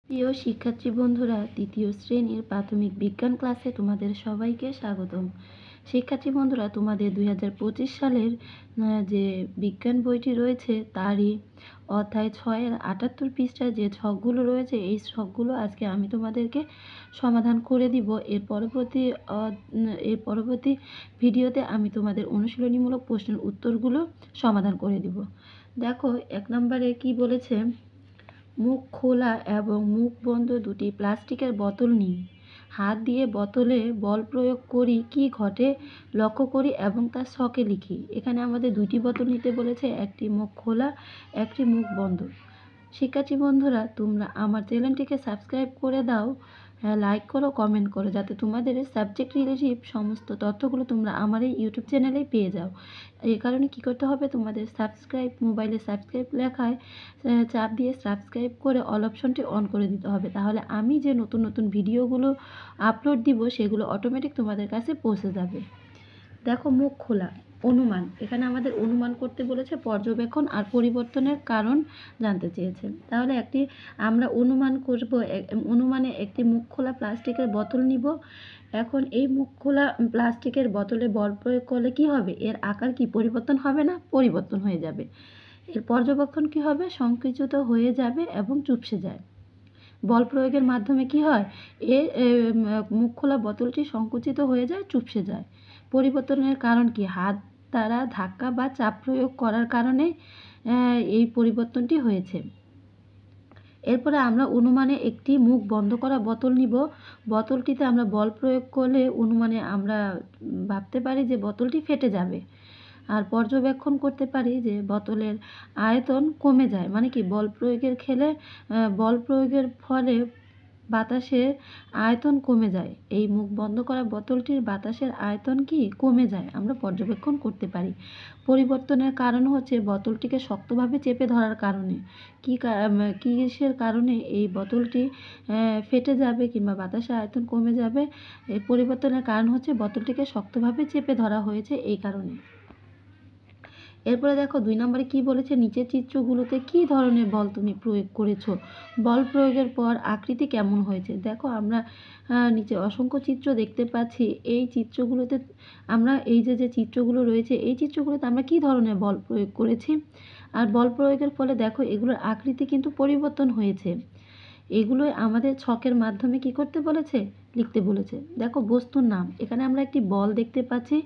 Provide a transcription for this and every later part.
প্রিয় শিক্ষার্থী বন্ধুরা, তৃতীয় শ্রেণীর প্রাথমিক বিজ্ঞান ক্লাসে তোমাদের সবাইকে স্বাগতম। শিক্ষার্থী বন্ধুরা, তোমাদের 2025 সালের যে বিজ্ঞান বইটি রয়েছে তারই অধ্যায় 6-এর 78 পৃষ্ঠায় যে ছকগুলো রয়েছে, এই ছকগুলো আজকে আমি তোমাদেরকে সমাধান করে দিব। এর পরবর্তী ভিডিওতে আমি তোমাদের অনুশীলনীমূলক প্রশ্নের উত্তরগুলো সমাধান করে দিব। দেখো, 1 নম্বরে কি বলেছে, মুখ খোলা এবং মুখ বন্ধ দুটি প্লাস্টিকের বোতল নিই। হাত দিয়ে বোতলে বল প্রয়োগ করি, কি ঘটে লক্ষ্য করি এবং তার ছকে লিখি। এখানে আমাদের দুইটি বোতল নিতে বলেছে, একটি মুখ খোলা, একটি মুখ বন্ধ। শিক্ষার্থী বন্ধুরা, তোমরা আমার চ্যানেলটিকে সাবস্ক্রাইব করে দাও, লাইক করো, কমেন্ট করো, যাতে তোমাদের সাবজেক্ট রিলেটিভ সমস্ত তথ্যগুলো তোমরা আমার এই ইউটিউব চ্যানেলেই পেয়ে যাও। এই কারণে কী করতে হবে, তোমাদের সাবস্ক্রাইব, মোবাইলে সাবস্ক্রাইব লেখায় চাপ দিয়ে সাবস্ক্রাইব করে অল অপশনটি অন করে দিতে হবে। তাহলে আমি যে নতুন নতুন ভিডিওগুলো আপলোড দিব সেগুলো অটোমেটিক তোমাদের কাছে পৌঁছে যাবে। দেখো, মুখ খোলা, অনুমান। এখানে আমাদের অনুমান করতে বলেছে, পর্যবেক্ষণ আর পরিবর্তনের কারণ জানতে চেয়েছে। তাহলে আমরা অনুমান করব, অনুমানে একটি মুখ খোলা প্লাস্টিকের বোতল নিব। এখন এই মুখ খোলা প্লাস্টিকের বোতলে বল প্রয়োগ করলে কি হবে, এর আকার কি পরিবর্তন হবে না? পরিবর্তন হয়ে যাবে। এর পর্যবেক্ষণ কি হবে, সংকুচিত হয়ে যাবে এবং চুপসে যায়। বল প্রয়োগের মাধ্যমে কি হয়, মুখ খোলা বোতলটি সংকুচিত হয়ে যায়, চুপসে যায়। পরিবর্তনের কারণ কি, হাত দ্বারা ধাক্কা বা চাপ প্রয়োগ করার কারণে এই পরিবর্তনটি হয়েছে। এরপরে আমরা অনুমানে একটি মুখ বন্ধ করা বোতল নিব। বোতলটিতে আমরা বল প্রয়োগ করলে অনুমানে আমরা ভাবতে পারি যে বোতলটি ফেটে যাবে। আর পর্যবেক্ষণ করতে পারি যে বোতলের আয়তন কমে যায়, মানে কি বল প্রয়োগের ফলে বাতাসের আয়তন কমে যায়। এই মুখ বন্ধ করা বোতলটির বাতাসের আয়তন কি কমে যায়, আমরা পর্যবেক্ষণ করতে পারি। পরিবর্তনের কারণ হচ্ছে বোতলটিকে শক্তভাবে চেপে ধরার কারণে। কিসের কারণে এই বোতলটি ফেটে যাবে কিংবা বাতাসের আয়তন কমে যাবে? এই পরিবর্তনের কারণ হচ্ছে বোতলটিকে শক্তভাবে চেপে ধরা হয়েছে এই কারণে। এরপরে দেখো, 2 নম্বরে কি বলেছে, নিচের চিত্রগুলোতে কি ধরনের বল তুমি প্রয়োগ করেছো, বল প্রয়োগের পর আকৃতি কেমন হয়েছে। দেখো, আমরা নিচে অসংখ্য চিত্র দেখতে পাচ্ছি। এই চিত্রগুলোতে আমরা এই যে চিত্রগুলো রয়েছে, এই চিত্রগুলোতে আমরা কি ধরনের বল প্রয়োগ করেছি, আর বল প্রয়োগের ফলে দেখো এগুলোর আকৃতি কিন্তু পরিবর্তন হয়েছে। এগুলোই আমাদের ছকের মাধ্যমে কি করতে বলেছে, লিখতে বলেছে। দেখো, বস্তুর নাম, এখানে আমরা একটি বল দেখতে পাচ্ছি।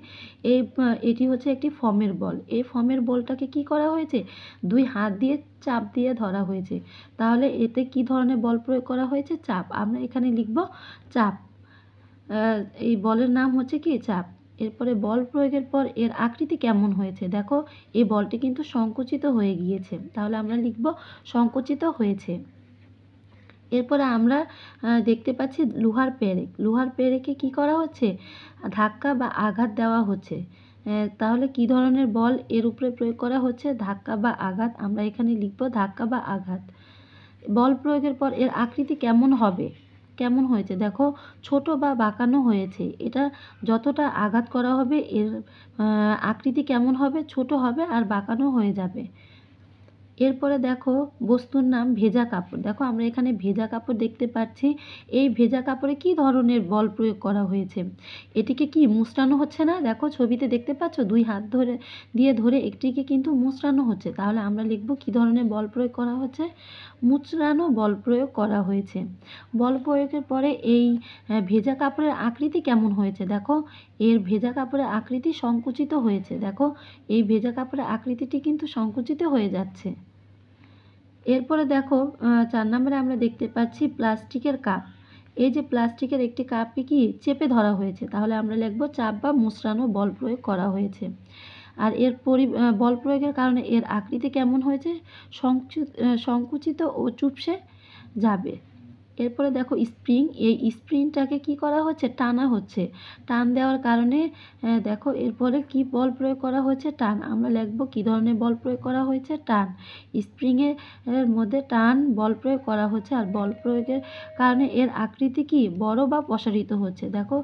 এটি হচ্ছে একটি ফর্মের বল। এই ফর্মের বলটাকে কি করা হয়েছে, 2 হাত দিয়ে চাপ দিয়ে ধরা হয়েছে। তাহলে এতে কি ধরনের বল প্রয়োগ করা হয়েছে, চাপ। আমরা এখানে লিখব চাপ। এই বলের নাম হচ্ছে কি, চাপ। এরপরে বল প্রয়োগের পর এর আকৃতি কেমন হয়েছে। দেখো, এই বলটি কিন্তু সংকুচিত হয়ে গিয়েছে, তাহলে আমরা লিখব সংকুচিত হয়েছে। এরপরে আমরা দেখতে পাচ্ছি লোহার পেরেক। লোহার পেরেকে কি করা হচ্ছে, ধাক্কা বা আঘাত দেওয়া হচ্ছে। তাহলে কি ধরনের বল এর উপরে প্রয়োগ করা হচ্ছে, ধাক্কা বা আঘাত। আমরা এখানে লিখব ধাক্কা বা আঘাত। বল প্রয়োগের পর এর আকৃতি কেমন হবে, কেমন হয়েছে। দেখো, ছোট বা বাঁকানো হয়েছে। এটা যতটা আঘাত করা হবে এর আকৃতি কেমন হবে, ছোট হবে আর বাঁকানো হয়ে যাবে। এরপরে দেখো, বস্তুর নাম ভেজা কাপড়। দেখো, আমরা এখানে ভেজা কাপড় দেখতে পাচ্ছি। এই ভেজা কাপড়ে কি ধরনের বল প্রয়োগ করা হয়েছে, এটিকে কি মুচড়ানো হচ্ছে না। দেখো, ছবিতে দেখতে পাচ্ছ 2 হাত ধরে একটিকে কিন্তু মুচড়ানো হচ্ছে। তাহলে আমরা লিখব কি ধরনের বল প্রয়োগ করা হচ্ছে, মুচড়ানো বল প্রয়োগ করা হয়েছে। বল প্রয়োগের পরে এই ভেজা কাপড়ের আকৃতি কেমন হয়েছে। দেখো, এর ভেজা কাপড়ের আকৃতি সংকুচিত হয়েছে। দেখো, এই ভেজা কাপড়ের আকৃতিটি কিন্তু সংকুচিত হয়ে যাচ্ছে। এরপরে দেখো, 4 নম্বরে আমরা দেখতে পাচ্ছি প্লাস্টিকের কাপ। এই যে প্লাস্টিকের একটি কাপকে কি চেপে ধরা হয়েছে, তাহলে আমরা লিখব চাপ বা মুচড়ানো বল প্রয়োগ করা হয়েছে। আর এর বল প্রয়োগের কারণে এর আকৃতি কেমন হয়েছে, সংকুচিত ও চুপসে যাবে। এরপরে দেখো, স্প্রিং। এই স্প্রিংটাকে কি করা হচ্ছে, টানা হচ্ছে। টান দেওয়ার কারণে দেখো এরপরে কি বল প্রয়োগ করা হয়েছে, টান। আমরা লিখব কি ধরনের বল প্রয়োগ করা হয়েছে, টান। স্প্রিংয়ের মধ্যে টান বল প্রয়োগ করা হচ্ছে, আর বল প্রয়োগের কারণে এর আকৃতি কি বড় বা প্রসারিত হচ্ছে। দেখো,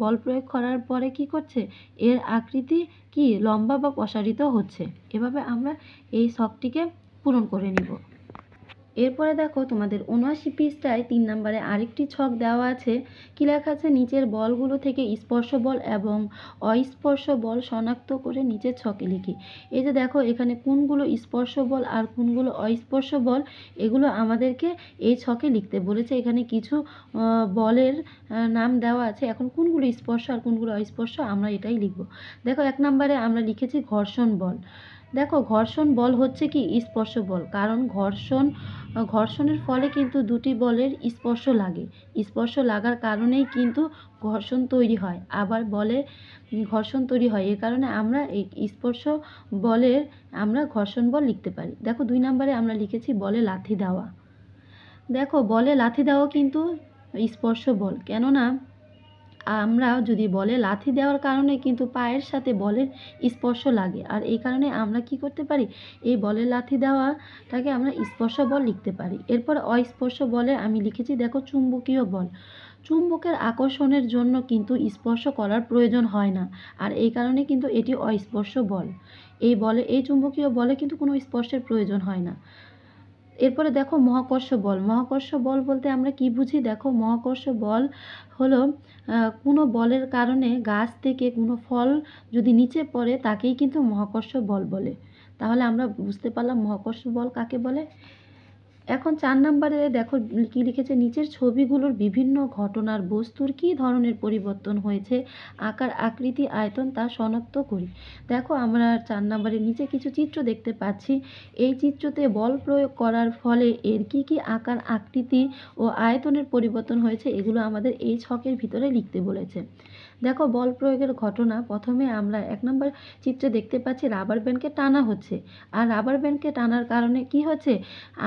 বল প্রয়োগ করার পরে কি করছে, এর আকৃতি কি লম্বা বা প্রসারিত হচ্ছে। এভাবে আমরা এই ছকটিকে পূরণ করে নিব। এরপরে দেখো তোমাদের ৭৯ পৃষ্ঠায় ৩ নম্বরে আরেকটি ছক দেওয়া আছে। কী লেখা আছে? নিচের বলগুলো থেকে স্পর্শ বল এবং অস্পর্শ বল শনাক্ত করে নিচের ছকে লিখি। এই যে দেখো এখানে কোনগুলো স্পর্শ বল আর কোনগুলো অস্পর্শ বল, এগুলো আমাদেরকে এই ছকে লিখতে বলেছে। এখানে কিছু বলের নাম দেওয়া আছে। এখন কোনগুলো স্পর্শ আর কোনগুলো অস্পর্শ আমরা এটাই লিখব। দেখো ১ নম্বরে আমরা লিখেছি ঘর্ষণ বল। দেখো ঘর্ষণ বল হচ্ছে কি স্পর্শ বল, কারণ ঘর্ষণের ফলে কিন্তু দুটি বলের স্পর্শ লাগে। স্পর্শ লাগার কারণেই কিন্তু ঘর্ষণ তৈরি হয়, আবার বলে ঘর্ষণ তৈরি হয়। এ কারণে আমরা এই স্পর্শ বলের আমরা ঘর্ষণ বল লিখতে পারি। দেখো ২ নম্বরে আমরা লিখেছি বলে লাথি দেওয়া। দেখো বলে লাথি দেওয়া কিন্তু স্পর্শ বল, কেননা আমরা যদি বলে লাথি দেওয়ার কারণে কিন্তু পায়ের সাথে বলের স্পর্শ লাগে, আর এই কারণে আমরা কি করতে পারি? এই বলে লাথি দেওয়াটাকে আমরা স্পর্শ বল লিখতে পারি। এরপর অস্পর্শ বলে আমি লিখেছি দেখো চুম্বকীয় বল। চুম্বকের আকর্ষণের জন্য কিন্তু স্পর্শ করার প্রয়োজন হয় না, আর এই কারণে কিন্তু এটি অস্পর্শ বল। এই চুম্বকীয় বলে কিন্তু কোনো স্পর্শের প্রয়োজন হয় না। এরপরে দেখো মহাকর্ষ বল। মহাকর্ষ বল বলতে আমরা কি বুঝি? দেখো মহাকর্ষ বল হলো কোনো বলের কারণে গাছ থেকে কোনো ফল যদি নিচে পড়ে তাকেই কিন্তু মহাকর্ষ বল বলে। তাহলে আমরা বুঝতে পারলাম মহাকর্ষ বল কাকে বলে। এখন ৪ নম্বরে দেখো কি লিখেছে? নিচের ছবিগুলোর বিভিন্ন ঘটনার বস্তুর কী ধরনের পরিবর্তন হয়েছে, আকার, আকৃতি, আয়তন তা শনাক্ত করি। দেখো আমরা ৪ নম্বরের নিচে কিছু চিত্র দেখতে পাচ্ছি। এই চিত্রতে বল প্রয়োগ করার ফলে এর কী কী আকার, আকৃতি ও আয়তনের পরিবর্তন হয়েছে এগুলো আমাদের এই ছকের ভিতরে লিখতে বলেছে। দেখো বল প্রয়োগের ঘটনা। প্রথমে আমরা ১ নম্বর চিত্রে দেখতে পাচ্ছি রাবার ব্যান্ডকে টানা হচ্ছে, আর রাবার ব্যান্ডকে টানার কারণে কি হচ্ছে?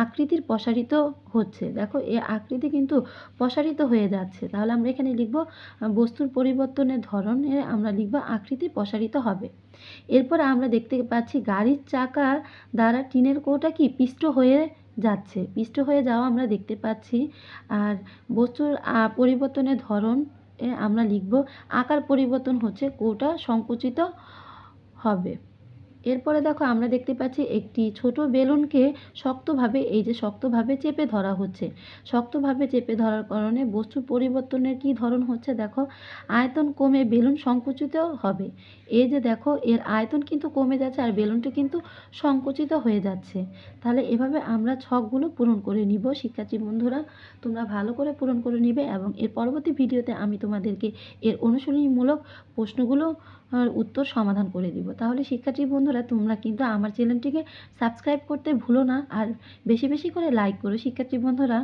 আকৃতির প্রসারিত হচ্ছে। দেখো এই আকৃতি কিন্তু প্রসারিত হয়ে যাচ্ছে। তাহলে আমরা এখানে লিখব বস্তুর পরিবর্তনের ধরনে আমরা লিখব আকৃতি প্রসারিত হবে। এরপর আমরা দেখতে পাচ্ছি গাড়ির চাকা দ্বারা টিনের কৌটা কি পিষ্ট হয়ে যাচ্ছে। পিষ্ট হয়ে যাওয়া আমরা দেখতে পাচ্ছি। আর বস্তুর পরিবর্তনের ধরন আমরা লিখব আকার পরিবর্তন হচ্ছে, কৌটা সংকুচিত হবে। এরপরে দেখো আমরা দেখতে পাচ্ছি একটি ছোট বেলুনকে শক্তভাবে চেপে ধরা হচ্ছে। শক্তভাবে চেপে ধরার কারণে বস্তুর পরিবর্তনের কি ধরন হচ্ছে? দেখো আয়তন কমে বেলুন সংকুচিত হবে। এই যে দেখো এর আয়তন কিন্তু কমে যাচ্ছে আর বেলুনটি কিন্তু সংকুচিত হয়ে যাচ্ছে। তাহলে এভাবে আমরা ছকগুলো পূরণ করে নিব। শিক্ষার্থী বন্ধুরা তোমরা ভালো করে পূরণ করে নিবে, এবং এর পরবর্তী ভিডিওতে আমি তোমাদেরকে এর অনুশীলনীমূলক প্রশ্নগুলো উত্তর সমাধান করে দিব। তাহলে শিক্ষার্থী বন্ধুরা তোমরা কিন্তু আমার চ্যানেলটিকে সাবস্ক্রাইব করতে ভুলো না, আর বেশি বেশি করে লাইক করো শিক্ষার্থী বন্ধুরা,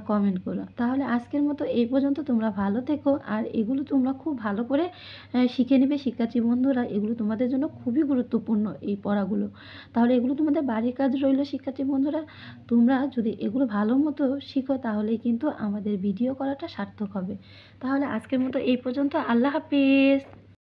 কমেন্ট করো। তাহলে আজকের মতো এই পর্যন্ত। তোমরা ভালো থেকো, আর এগুলো তোমরা খুব ভালো করে শিখে নেবে শিক্ষার্থী বন্ধুরা। এগুলো তোমাদের জন্য খুবই গুরুত্বপূর্ণ এই পড়াগুলো। তাহলে এগুলো তোমাদের বাড়ির কাজ রইল শিক্ষার্থী বন্ধুরা। তোমরা যদি এগুলো ভালো মতো শিখো তাহলেই কিন্তু আমাদের ভিডিও করাটা সার্থক হবে। তাহলে আজকের মতো এই পর্যন্ত। আল্লাহ হাফিজ।